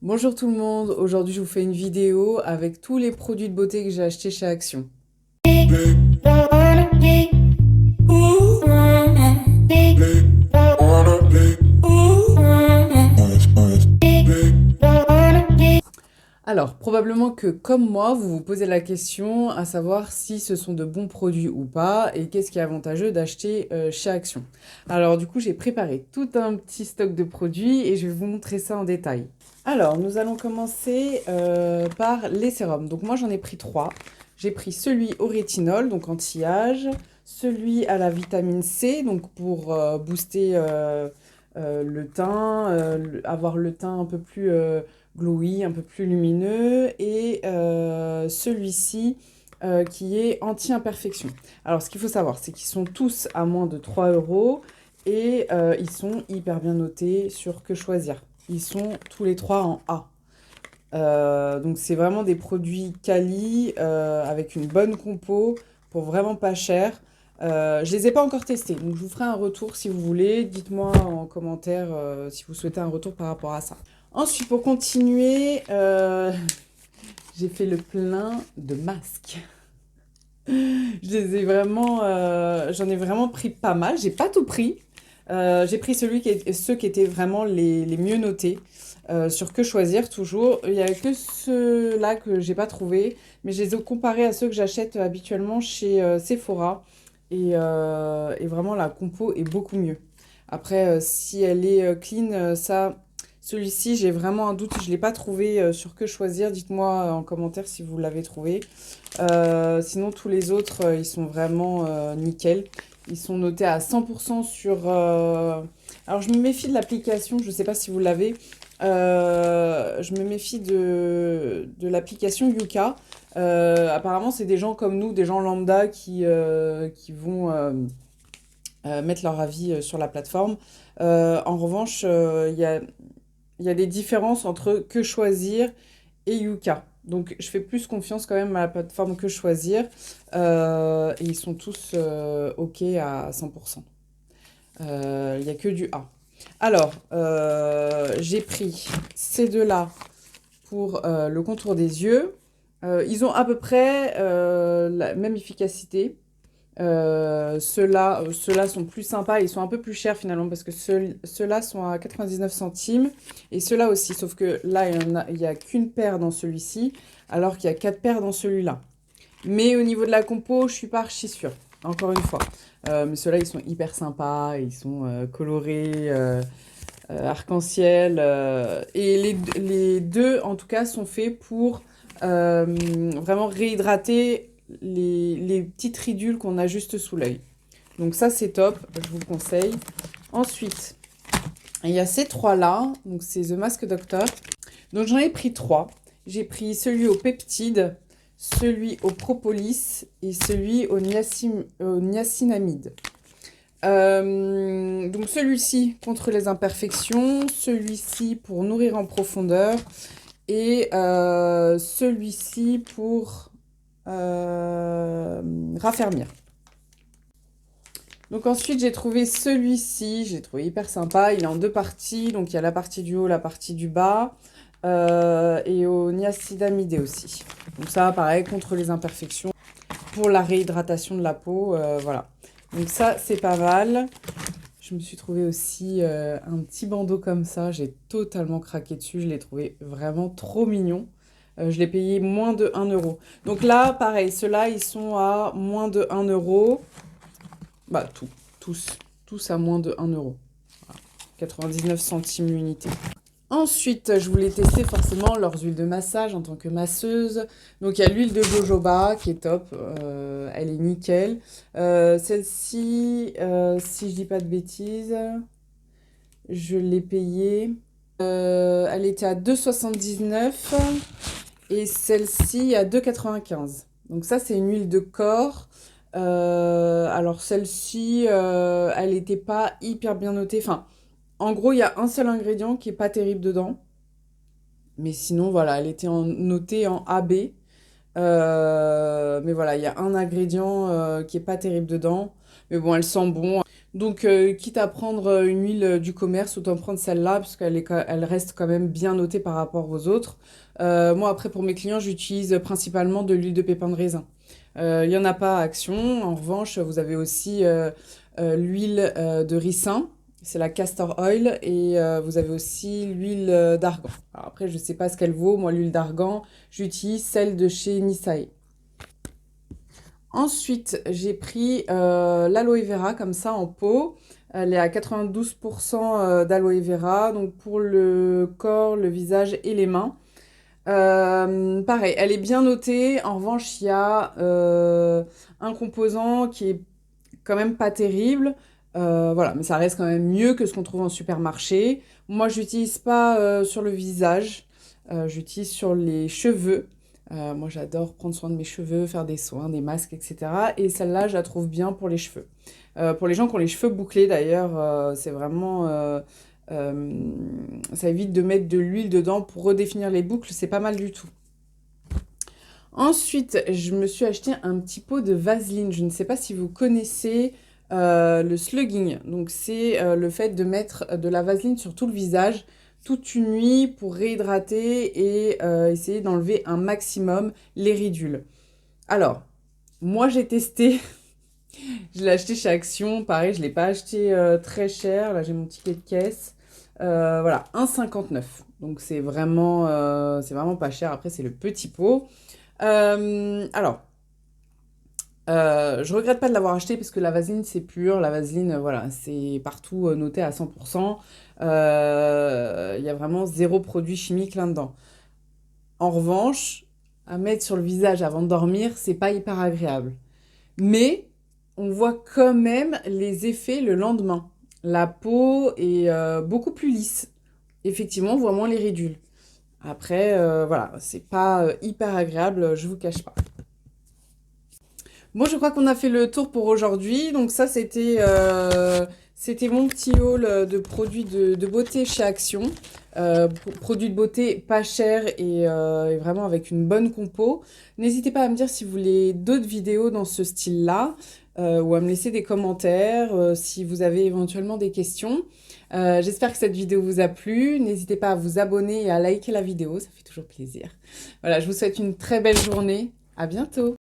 Bonjour tout le monde, aujourd'hui je vous fais une vidéo avec tous les produits de beauté que j'ai achetés chez Action. Alors, probablement que comme moi, vous vous posez la question à savoir si ce sont de bons produits ou pas et qu'est-ce qui est avantageux d'acheter chez Action. Alors du coup, j'ai préparé tout un petit stock de produits et je vais vous montrer ça en détail. Alors, nous allons commencer par les sérums. Donc moi, j'en ai pris trois. J'ai pris celui au rétinol, donc anti-âge, celui à la vitamine C, donc pour booster le teint, avoir le teint un peu plus glowy, un peu plus lumineux, et celui-ci qui est anti-imperfection. Alors, ce qu'il faut savoir, c'est qu'ils sont tous à moins de 3 euros et ils sont hyper bien notés sur Que Choisir. Ils sont tous les trois en A. Donc c'est vraiment des produits quali avec une bonne compo pour vraiment pas cher. Je les ai pas encore testés, donc je vous ferai un retour si vous voulez. Dites-moi en commentaire si vous souhaitez un retour par rapport à ça. Ensuite, pour continuer, j'ai fait le plein de masques. Je les ai vraiment, j'en ai vraiment pris pas mal. J'ai pas tout pris. J'ai pris ceux qui étaient vraiment les mieux notés. Sur Que Choisir, toujours. Il n'y a que ceux-là que j'ai pas trouvé, mais je les ai comparés à ceux que j'achète habituellement chez Sephora. Et vraiment, la compo est beaucoup mieux. Après, si elle est clean, celui-ci, j'ai vraiment un doute. Je ne l'ai pas trouvé sur Que Choisir. Dites-moi en commentaire si vous l'avez trouvé. Sinon, tous les autres, ils sont vraiment nickel. Ils sont notés à 100% sur... Alors, je me méfie de l'application. Je ne sais pas si vous l'avez. Je me méfie de l'application Yuka. Apparemment, c'est des gens comme nous, des gens lambda qui vont mettre leur avis sur la plateforme. En revanche, il y a des différences entre Que Choisir et Yuka. Donc, je fais plus confiance quand même à la plateforme Que Choisir. Et ils sont tous OK à 100%. Il n'y a que du A. Alors, j'ai pris ces deux-là pour le contour des yeux. Ils ont à peu près la même efficacité. Ceux-là sont plus sympas, ils sont un peu plus chers finalement parce que ceux-là sont à 99 centimes et ceux-là aussi, sauf que là il n'y a qu'une paire dans celui-ci alors qu'il y a 4 paires dans celui-là. Mais au niveau de la compo, je suis pas archi sûre, encore une fois. Mais ceux-là ils sont hyper sympas, ils sont colorés, arc-en-ciel et les deux en tout cas sont faits pour vraiment réhydrater les petites ridules qu'on a juste sous l'œil. Donc ça, c'est top, je vous le conseille. Ensuite, il y a ces trois-là, donc c'est The Mask Doctor. Donc j'en ai pris trois. J'ai pris celui au peptide, celui au propolis et celui au niacinamide. Donc celui-ci contre les imperfections, celui-ci pour nourrir en profondeur et celui-ci pour raffermir. Donc ensuite j'ai trouvé celui-ci, j'ai trouvé hyper sympa, il est en deux parties, donc il y a la partie du haut, la partie du bas, et au niacinamide aussi. Donc ça pareil, contre les imperfections, pour la réhydratation de la peau, voilà. Donc ça c'est pas mal. Je me suis trouvé aussi un petit bandeau comme ça, j'ai totalement craqué dessus, je l'ai trouvé vraiment trop mignon. Je l'ai payé moins de 1 euro. Donc là, pareil, ceux-là, ils sont à moins de 1 euro. Bah, tous à moins de 1 euro. Voilà. 99 centimes l'unité. Ensuite, je voulais tester forcément leurs huiles de massage en tant que masseuse. Donc, il y a l'huile de jojoba qui est top. Elle est nickel. Celle-ci, si je dis pas de bêtises, je l'ai payée. Elle était à 2,79 € et celle-ci à 2,95 €. Donc ça, c'est une huile de corps. Alors celle-ci, elle n'était pas hyper bien notée. Enfin, en gros, il y a un seul ingrédient qui est pas terrible dedans. Mais sinon, voilà, elle était notée en AB. Mais voilà, il y a un ingrédient qui est pas terrible dedans. Mais bon, elle sent bon. Donc, quitte à prendre une huile du commerce, autant prendre celle-là, parce elle reste quand même bien notée par rapport aux autres. Moi, après, pour mes clients, j'utilise principalement de l'huile de pépin de raisin. Il n'y en a pas à Action. En revanche, vous avez aussi l'huile de ricin. C'est la castor oil. Et vous avez aussi l'huile d'argan. Alors après, je ne sais pas ce qu'elle vaut. Moi, l'huile d'argan, j'utilise celle de chez Nisaï. Ensuite, j'ai pris l'aloe vera comme ça en pot. Elle est à 92% d'aloe vera, donc pour le corps, le visage et les mains. Pareil, elle est bien notée. En revanche, il y a un composant qui est quand même pas terrible. Voilà, mais ça reste quand même mieux que ce qu'on trouve en supermarché. Moi, j'utilise pas sur le visage, j'utilise sur les cheveux. Moi, j'adore prendre soin de mes cheveux, faire des soins, des masques, etc. Et celle-là, je la trouve bien pour les cheveux. Pour les gens qui ont les cheveux bouclés, d'ailleurs, c'est vraiment... ça évite de mettre de l'huile dedans pour redéfinir les boucles, c'est pas mal du tout. Ensuite, je me suis acheté un petit pot de Vaseline. Je ne sais pas si vous connaissez le slugging. Donc, c'est le fait de mettre de la Vaseline sur tout le visage toute une nuit pour réhydrater et essayer d'enlever un maximum les ridules. Alors, moi j'ai testé, je l'ai acheté chez Action, pareil, je ne l'ai pas acheté très cher, là j'ai mon ticket de caisse. Voilà, 1,59. Donc c'est vraiment pas cher, après c'est le petit pot. Alors, je regrette pas de l'avoir acheté parce que la vaseline c'est pur, la vaseline voilà, c'est partout noté à 100%. Il y a vraiment zéro produit chimique là-dedans. En revanche, à mettre sur le visage avant de dormir, c'est pas hyper agréable. Mais on voit quand même les effets le lendemain. La peau est beaucoup plus lisse. Effectivement, on voit moins les ridules. Après, voilà, c'est pas hyper agréable, je vous cache pas. Bon, je crois qu'on a fait le tour pour aujourd'hui. Donc ça, c'était mon petit haul de produits de beauté chez Action. Produits de beauté pas chers et vraiment avec une bonne compo. N'hésitez pas à me dire si vous voulez d'autres vidéos dans ce style-là ou à me laisser des commentaires si vous avez éventuellement des questions. J'espère que cette vidéo vous a plu. N'hésitez pas à vous abonner et à liker la vidéo, ça fait toujours plaisir. Voilà, je vous souhaite une très belle journée. À bientôt!